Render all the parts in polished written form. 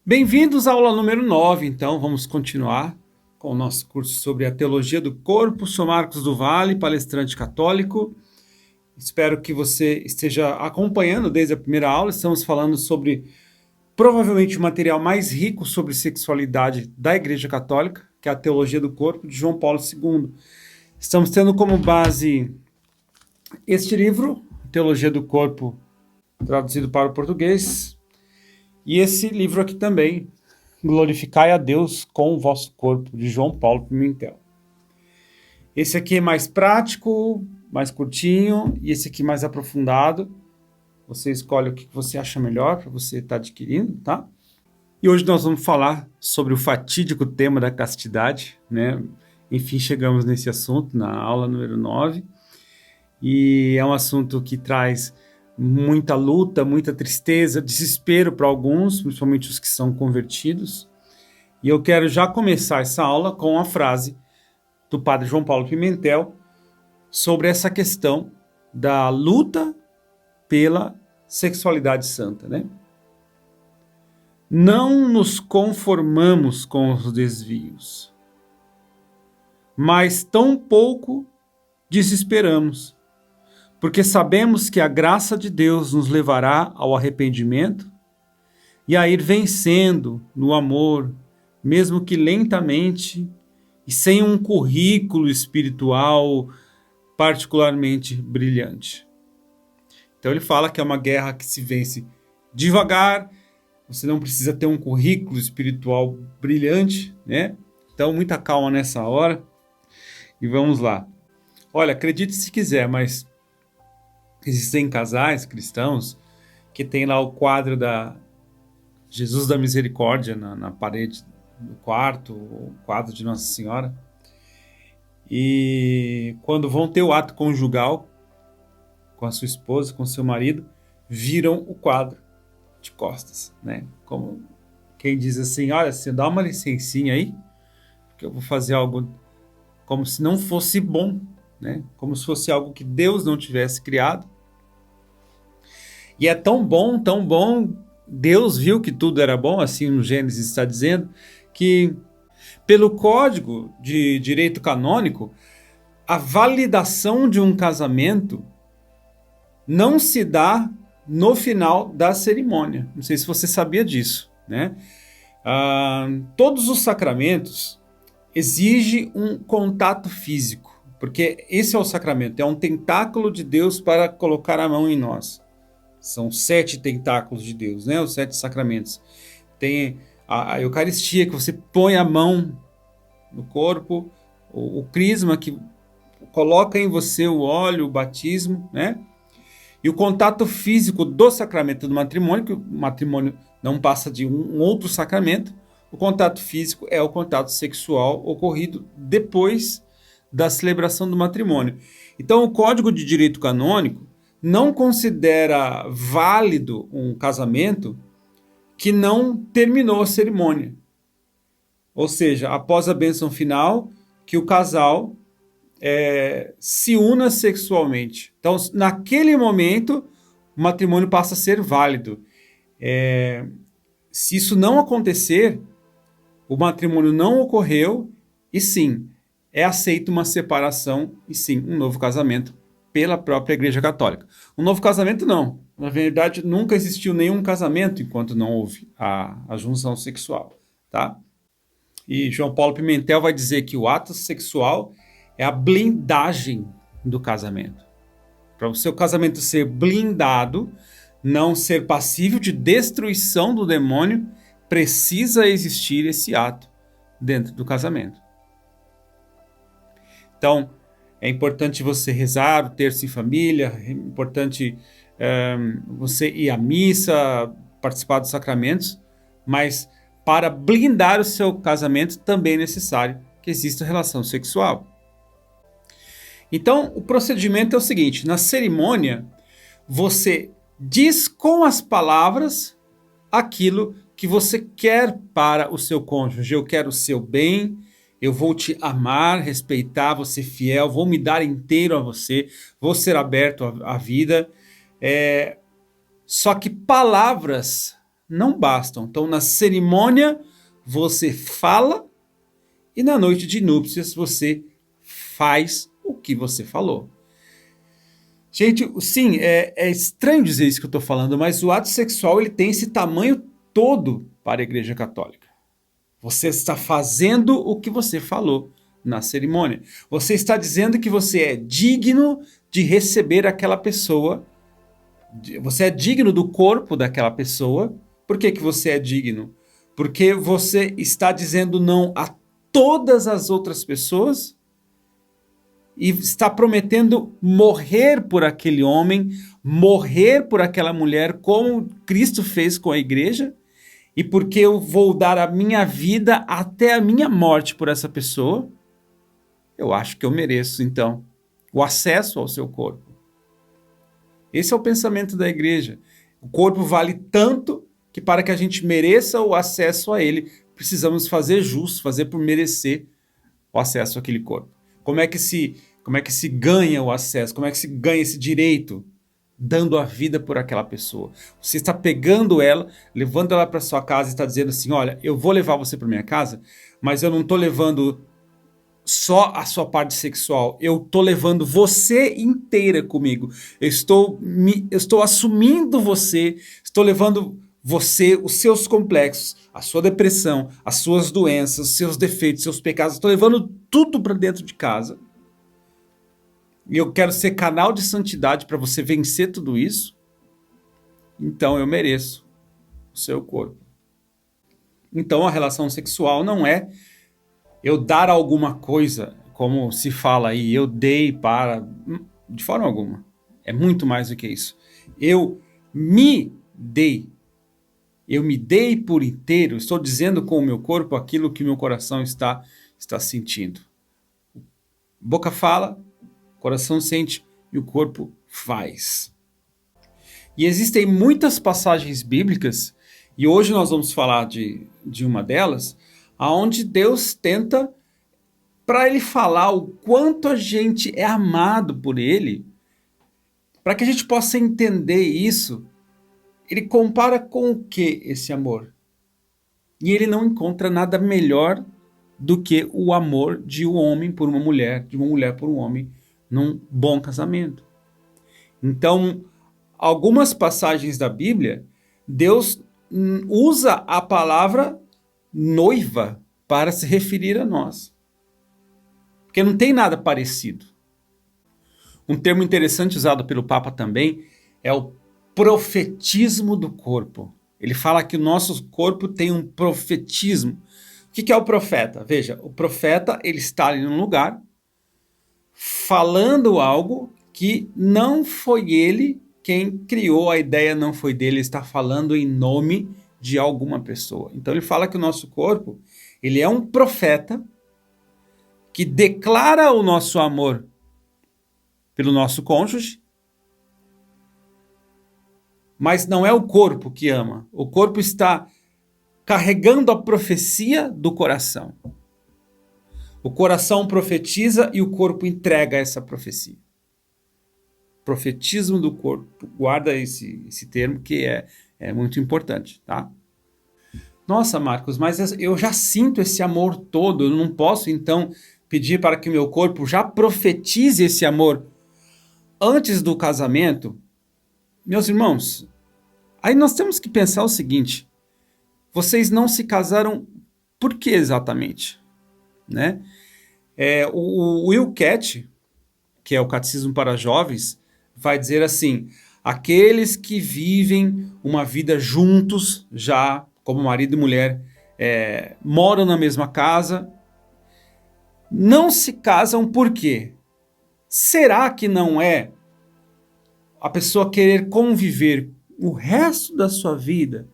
Bem-vindos à aula número 9. Então vamos continuar com o nosso curso sobre a teologia do corpo. Sou Marcos do Vale, palestrante católico. Espero que você esteja acompanhando desde a primeira aula. Estamos falando sobre provavelmente o material mais rico sobre sexualidade da Igreja Católica, que é a teologia do corpo de João Paulo II. Estamos tendo como base este livro, Teologia do Corpo, traduzido para o português. E esse livro aqui também, Glorificai a Deus com o vosso corpo, de João Paulo Pimentel. Esse aqui é mais prático, mais curtinho, e esse aqui mais aprofundado. Você escolhe o que você acha melhor para você estar adquirindo, tá? E hoje nós vamos falar sobre o fatídico tema da castidade, né? Enfim, chegamos nesse assunto na aula número 9. E é um assunto que traz muita luta, muita tristeza, desespero para alguns, principalmente os que são convertidos. E eu quero já começar essa aula com a frase do padre João Paulo Pimentel sobre essa questão da luta pela sexualidade santa, né? Não nos conformamos com os desvios, mas tão pouco desesperamos, porque sabemos que a graça de Deus nos levará ao arrependimento e a ir vencendo no amor, mesmo que lentamente e sem um currículo espiritual particularmente brilhante. Então ele fala que é uma guerra que se vence devagar, você não precisa ter um currículo espiritual brilhante, né? Então muita calma nessa hora e vamos lá. Olha, acredite se quiser, mas existem casais cristãos que tem lá o quadro da Jesus da Misericórdia na parede do quarto, o quadro de Nossa Senhora. E quando vão ter o ato conjugal com a sua esposa, com o seu marido, viram o quadro de costas, né? Como quem diz assim, olha, você dá uma licencinha aí, porque eu vou fazer algo como se não fosse bom, né? Como se fosse algo que Deus não tivesse criado. E é tão bom, Deus viu que tudo era bom, assim no Gênesis está dizendo, que pelo Código de Direito Canônico, a validação de um casamento não se dá no final da cerimônia. Não sei se você sabia disso, né? Todos os sacramentos exigem um contato físico, porque esse é o sacramento, é um tentáculo de Deus para colocar a mão em nós. São 7 tentáculos de Deus, né? Os 7 sacramentos. Tem a Eucaristia, que você põe a mão no corpo, o crisma, que coloca em você o óleo, o batismo, né? E o contato físico do sacramento do matrimônio, que o matrimônio não passa de um outro sacramento. O contato físico é o contato sexual ocorrido depois da celebração do matrimônio. Então, o Código de Direito Canônico não considera válido um casamento que não terminou a cerimônia. Ou seja, após a bênção final, que o casal se una sexualmente. Então, naquele momento, o matrimônio passa a ser válido. Se isso não acontecer, o matrimônio não ocorreu e sim, é aceita uma separação e sim, um novo casamento pela própria Igreja Católica. Um novo casamento não. Na verdade, nunca existiu nenhum casamento enquanto não houve a junção sexual, tá? E João Paulo Pimentel vai dizer que o ato sexual é a blindagem do casamento. Para o seu casamento ser blindado, não ser passível de destruição do demônio, precisa existir esse ato dentro do casamento. Então, é importante você rezar o terço em família, é importante você ir à missa, participar dos sacramentos, mas para blindar o seu casamento também é necessário que exista relação sexual. Então, o procedimento é o seguinte, na cerimônia, você diz com as palavras aquilo que você quer para o seu cônjuge. Eu quero o seu bem, eu vou te amar, respeitar, vou ser fiel, vou me dar inteiro a você, vou ser aberto à vida. Só que palavras não bastam. Então, na cerimônia, você fala e na noite de núpcias, você faz o que você falou. Gente, sim, é estranho dizer isso que eu estou falando, mas o ato sexual ele tem esse tamanho todo para a Igreja Católica. Você está fazendo o que você falou na cerimônia. Você está dizendo que você é digno de receber aquela pessoa. Você é digno do corpo daquela pessoa. Por que você é digno? Porque você está dizendo não a todas as outras pessoas e está prometendo morrer por aquele homem, morrer por aquela mulher, como Cristo fez com a igreja. E porque eu vou dar a minha vida até a minha morte por essa pessoa, eu acho que eu mereço, então, o acesso ao seu corpo. Esse é o pensamento da igreja. O corpo vale tanto que para que a gente mereça o acesso a ele, precisamos fazer jus, fazer por merecer o acesso àquele corpo. Como é que se ganha o acesso? Como é que se ganha esse direito? Dando a vida por aquela pessoa. Você está pegando ela, levando ela para sua casa e está dizendo assim, olha, eu vou levar você para minha casa, mas eu não estou levando só a sua parte sexual, eu estou levando você inteira comigo. Eu estou assumindo você, estou levando você, os seus complexos, a sua depressão, as suas doenças, os seus defeitos, seus pecados, estou levando tudo para dentro de casa. E eu quero ser canal de santidade para você vencer tudo isso, então eu mereço o seu corpo. Então a relação sexual não é eu dar alguma coisa, como se fala aí, eu dei para... De forma alguma. É muito mais do que isso. Eu me dei. Eu me dei por inteiro. Estou dizendo com o meu corpo aquilo que meu coração está sentindo. Boca fala, coração sente e o corpo faz. E existem muitas passagens bíblicas, e hoje nós vamos falar de uma delas, onde Deus tenta, para ele falar o quanto a gente é amado por ele, para que a gente possa entender isso, ele compara com o que esse amor? E ele não encontra nada melhor do que o amor de um homem por uma mulher, de uma mulher por um homem, num bom casamento. Então, algumas passagens da Bíblia, Deus usa a palavra noiva para se referir a nós. Porque não tem nada parecido. Um termo interessante usado pelo Papa também é o profetismo do corpo. Ele fala que o nosso corpo tem um profetismo. O que é o profeta? Veja, o profeta ele está ali num lugar falando algo que não foi ele quem criou a ideia, não foi dele, ele está falando em nome de alguma pessoa. Então ele fala que o nosso corpo, ele é um profeta que declara o nosso amor pelo nosso cônjuge, mas não é o corpo que ama. O corpo está carregando a profecia do coração. O coração profetiza e o corpo entrega essa profecia. Profetismo do corpo. Guarda esse termo que é muito importante, tá? Nossa, Marcos, mas eu já sinto esse amor todo. Eu não posso, então, pedir para que o meu corpo já profetize esse amor antes do casamento? Meus irmãos, aí nós temos que pensar o seguinte. Vocês não se casaram por que exatamente? Né? O Will Catt, que é o Catecismo para Jovens, vai dizer assim, aqueles que vivem uma vida juntos, já como marido e mulher, moram na mesma casa, não se casam por quê? Será que não é a pessoa querer conviver o resto da sua vida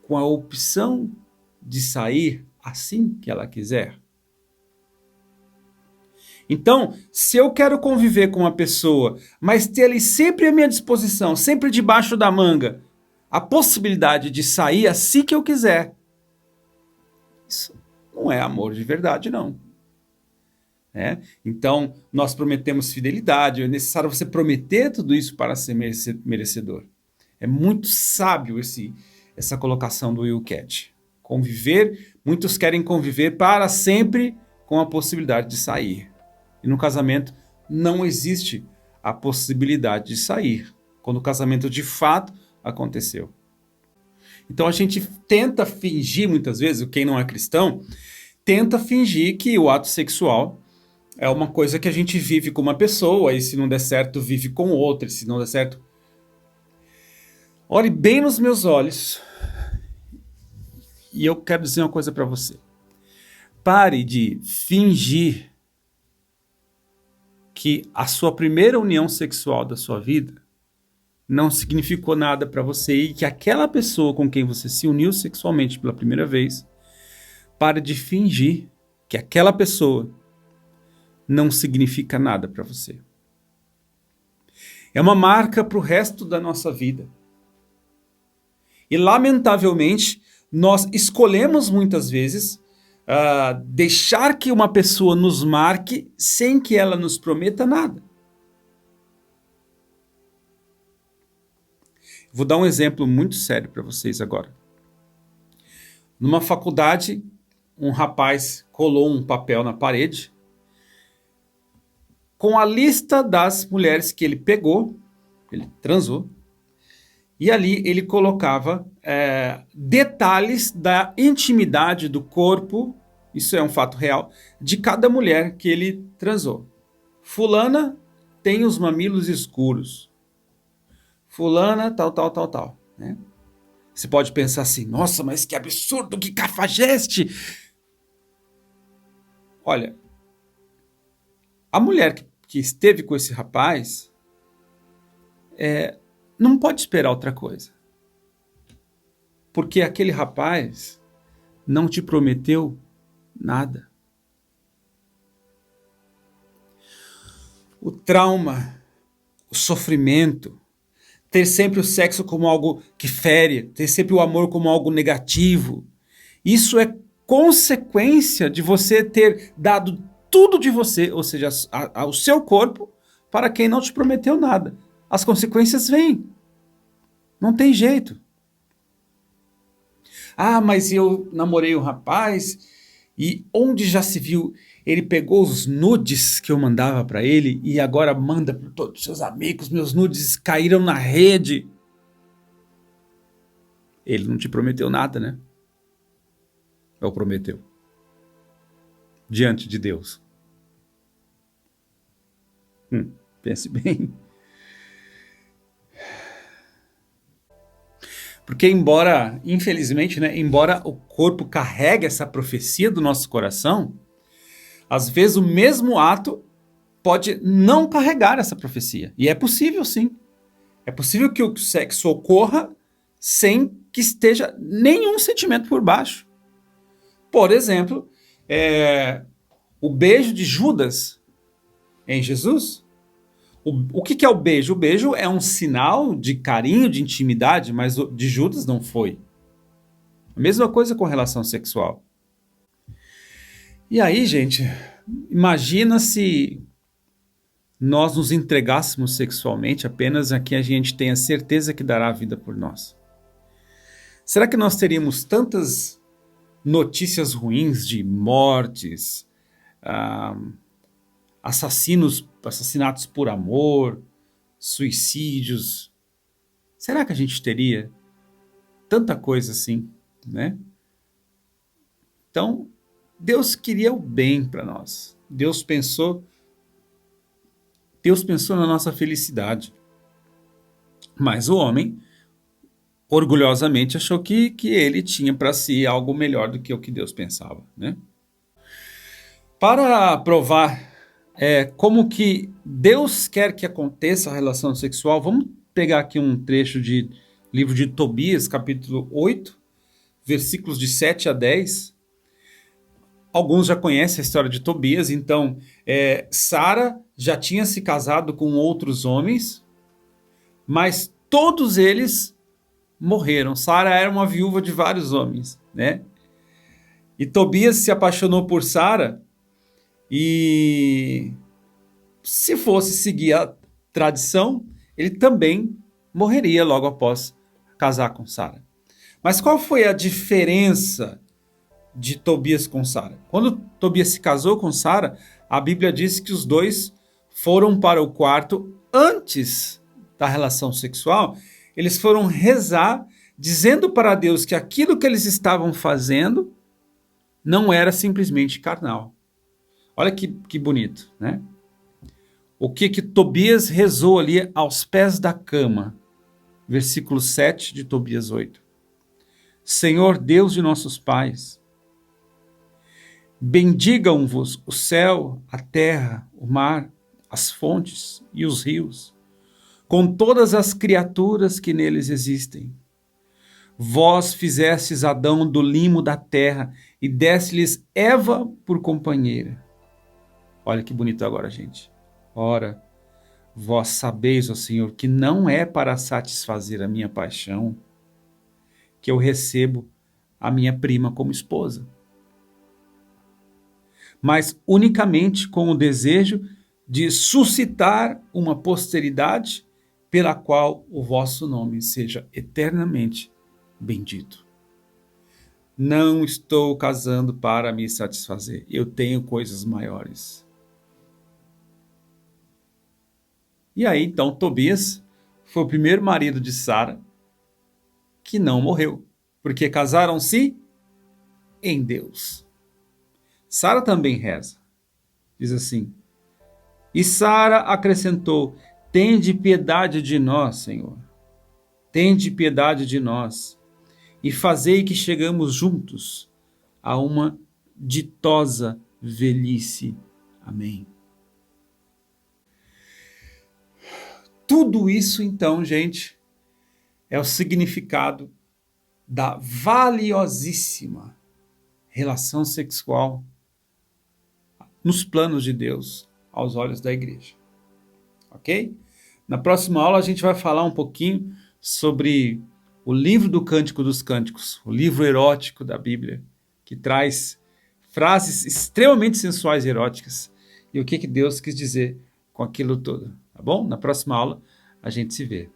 com a opção de sair assim que ela quiser? Então, se eu quero conviver com uma pessoa, mas ter ali sempre à minha disposição, sempre debaixo da manga, a possibilidade de sair assim que eu quiser, isso não é amor de verdade, não. Então, nós prometemos fidelidade, é necessário você prometer tudo isso para ser merecedor. É muito sábio essa colocação do Will Cat. Conviver, muitos querem conviver para sempre com a possibilidade de sair. E no casamento não existe a possibilidade de sair, quando o casamento de fato aconteceu. Então a gente tenta fingir muitas vezes, quem não é cristão, tenta fingir que o ato sexual é uma coisa que a gente vive com uma pessoa, e se não der certo, vive com outra, e se não der certo... Olhe bem nos meus olhos, e eu quero dizer uma coisa para você. Pare de fingir que a sua primeira união sexual da sua vida não significou nada para você, e que aquela pessoa com quem você se uniu sexualmente pela primeira vez, pare de fingir que aquela pessoa não significa nada para você. É uma marca para o resto da nossa vida. E lamentavelmente, nós escolhemos muitas vezes deixar que uma pessoa nos marque sem que ela nos prometa nada. Vou dar um exemplo muito sério para vocês agora. Numa faculdade, um rapaz colou um papel na parede com a lista das mulheres que ele pegou, ele transou, e ali ele colocava detalhes da intimidade do corpo, isso é um fato real, de cada mulher que ele transou. Fulana tem os mamilos escuros. Fulana, tal. Né? Você pode pensar assim, nossa, mas que absurdo, que cafajeste! Olha, a mulher que esteve com esse rapaz não pode esperar outra coisa. Porque aquele rapaz não te prometeu nada. O trauma, o sofrimento, ter sempre o sexo como algo que fere, ter sempre o amor como algo negativo, isso é consequência de você ter dado tudo de você, ou seja, o seu corpo, para quem não te prometeu nada. As consequências vêm. Não tem jeito. Ah, mas eu namorei um rapaz e onde já se viu, ele pegou os nudes que eu mandava para ele e agora manda para todos os seus amigos, meus nudes caíram na rede. Ele não te prometeu nada, né? Ou prometeu? Diante de Deus. Pense bem. Porque infelizmente, né, embora o corpo carregue essa profecia do nosso coração, às vezes o mesmo ato pode não carregar essa profecia. E é possível, sim. É possível que o sexo ocorra sem que esteja nenhum sentimento por baixo. Por exemplo, o beijo de Judas em Jesus. O que é o beijo? O beijo é um sinal de carinho, de intimidade, mas o de Judas não foi. A mesma coisa com relação sexual. E aí, gente, imagina se nós nos entregássemos sexualmente apenas a quem a gente tem a certeza que dará a vida por nós. Será que nós teríamos tantas notícias ruins de mortes, assassinatos por amor, suicídios? Será que a gente teria tanta coisa assim, né? Então, Deus queria o bem para nós. Deus pensou na nossa felicidade. Mas o homem, orgulhosamente, achou que ele tinha para si algo melhor do que o que Deus pensava, né? Para provar como que Deus quer que aconteça a relação sexual, vamos pegar aqui um trecho de livro de Tobias, capítulo 8, versículos de 7 a 10. Alguns já conhecem a história de Tobias, então Sara já tinha se casado com outros homens, mas todos eles morreram. Sara era uma viúva de vários homens, né? E Tobias se apaixonou por Sara, e se fosse seguir a tradição, ele também morreria logo após casar com Sara. Mas qual foi a diferença de Tobias com Sara? Quando Tobias se casou com Sara, a Bíblia diz que os dois foram para o quarto antes da relação sexual. Eles foram rezar, dizendo para Deus que aquilo que eles estavam fazendo não era simplesmente carnal. Olha que bonito, né? O que Tobias rezou ali aos pés da cama. Versículo 7 de Tobias 8. Senhor Deus de nossos pais, bendigam-vos o céu, a terra, o mar, as fontes e os rios, com todas as criaturas que neles existem. Vós fizestes Adão do limo da terra e deste-lhes Eva por companheira. Olha que bonito agora, gente. Ora, vós sabeis, ó Senhor, que não é para satisfazer a minha paixão que eu recebo a minha prima como esposa, mas unicamente com o desejo de suscitar uma posteridade pela qual o vosso nome seja eternamente bendito. Não estou casando para me satisfazer, eu tenho coisas maiores. E aí, então, Tobias foi o primeiro marido de Sara que não morreu, porque casaram-se em Deus. Sara também reza. Diz assim: e Sara acrescentou: tende piedade de nós, Senhor. Tende piedade de nós e fazei que chegamos juntos a uma ditosa velhice. Amém. Tudo isso, então, gente, é o significado da valiosíssima relação sexual nos planos de Deus, aos olhos da igreja. Ok? Na próxima aula a gente vai falar um pouquinho sobre o livro do Cântico dos Cânticos, o livro erótico da Bíblia, que traz frases extremamente sensuais e eróticas, e o que Deus quis dizer com aquilo tudo. Tá bom? Na próxima aula a gente se vê.